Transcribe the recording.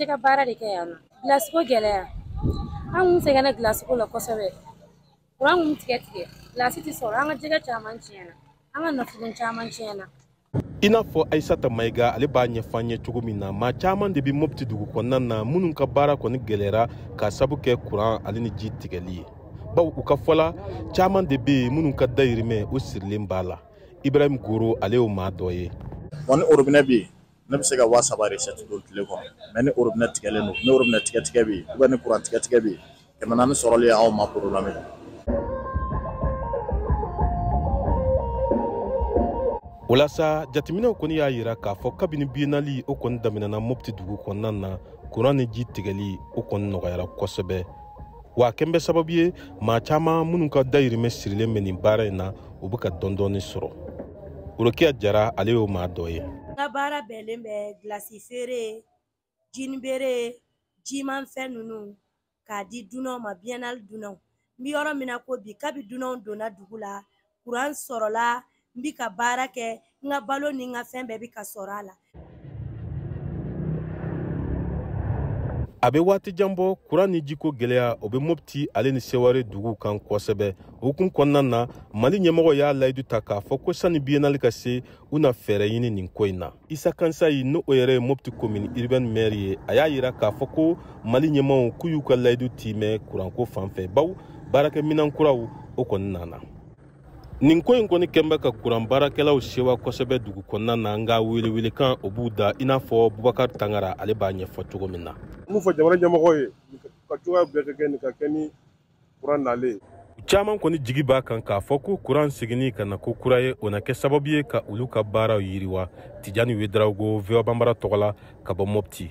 tɛ ka baara de kɛ yan nɔ. Gilasiko gɛlɛya. An kun sɛgɛnna gilasiko la kosɛbɛ. Kuran kun tigɛ gilasi tɛ sɔrɔ, an ka jɛgɛ caman tiɲɛna, an ka nafolo caman tiɲɛna. I n'a fɔ Aissata Mayiga ale b'a ɲɛfɔ an ye cogo min na, maa caman de bɛ Mopti dugu kɔnɔna na minnu ka baara kɔni gɛlɛyara ka sabu kɛ kuran ale ni ji tigɛli ye. Bawo u ka fɔla caman de bɛ yen minnu ka dayirimɛ o sirilen b'a la. Ibrahim Goro ale y'o maa dɔ ye. Ni robinet bɛ yen ne bɛ se ka 3000 recette don tile kɔnɔ, mais ni robinet tigɛlen don, ni robinet tigɛ bɛ yen ou bien ni kuran tigɛ bɛ yen, 400 sɔrɔli aw ma problème. Walasa jateminɛw kɔni y'a yira k'a fɔ kabini biennale o kɔni daminɛna Mopti dugu kɔnɔna na kuran ni ji tigɛli o kɔni nɔgɔyara kosɛbɛ. Wa kɛn bɛ sababu ye maa caman minnu ka dayirimɛ sirilen bɛ nin baara in na u bɛ ka dɔɔni sɔrɔ. Orokiya Jara ale y'o maa dɔ ye. N ka baara bɛnlen bɛ gilasi feere, jini beere, jimanfɛn ninnu k'a di dunanw ma biennale dunanw. N bɛ yɔrɔ min na ko bi kabi dunanw donna dugu la, kuran sɔrɔla, n bɛ ka baara kɛ, n ka balo ni n ka fɛn bɛɛ bɛ ka sɔrɔ a la. A bɛ waati jan bɔ kuran ni jiko gɛlɛya o bɛ Mopti ale ni Seware dugu kan kosɛbɛ. O kun kɔnɔna na Mali ɲɛmɔgɔ y'a layidu ta k'a fɔ ko sani biennale ka se u na fɛɛrɛ ɲini nin ko in na. Isa Kansayi n'o yɛrɛ ye Mopti commune urbaine maire ye, a y'a yira k'a fɔ ko Mali ɲɛmɔgɔw k'u y'u ka layidu timɛ kuranko fanfɛ bawo baarakɛminɛn kuraw o kɔni nana. Nin ko in kɔni kɛnbɛ ka kuran baarakɛlaw sewa kosɛbɛ dugu kɔnɔna na nka welewelekan o b'u da i n'a fɔ Bubakar Tangara ale b'a ɲɛfɔ cogo min na. Mun fɔ jamana ɲɛmɔgɔ ye ka cogoya bɛɛ ka kɛ nin ka kɛ ni kuran nalen. Caman kɔni jigi b'a kan k'a fɔ ko kuran seginni ka na ko kura ye o na kɛ sababu ye ka olu ka baaraw yiriwa. Tijani Wederawogo, VOA Bambara tɔgɔ la ka bɔ Mopti.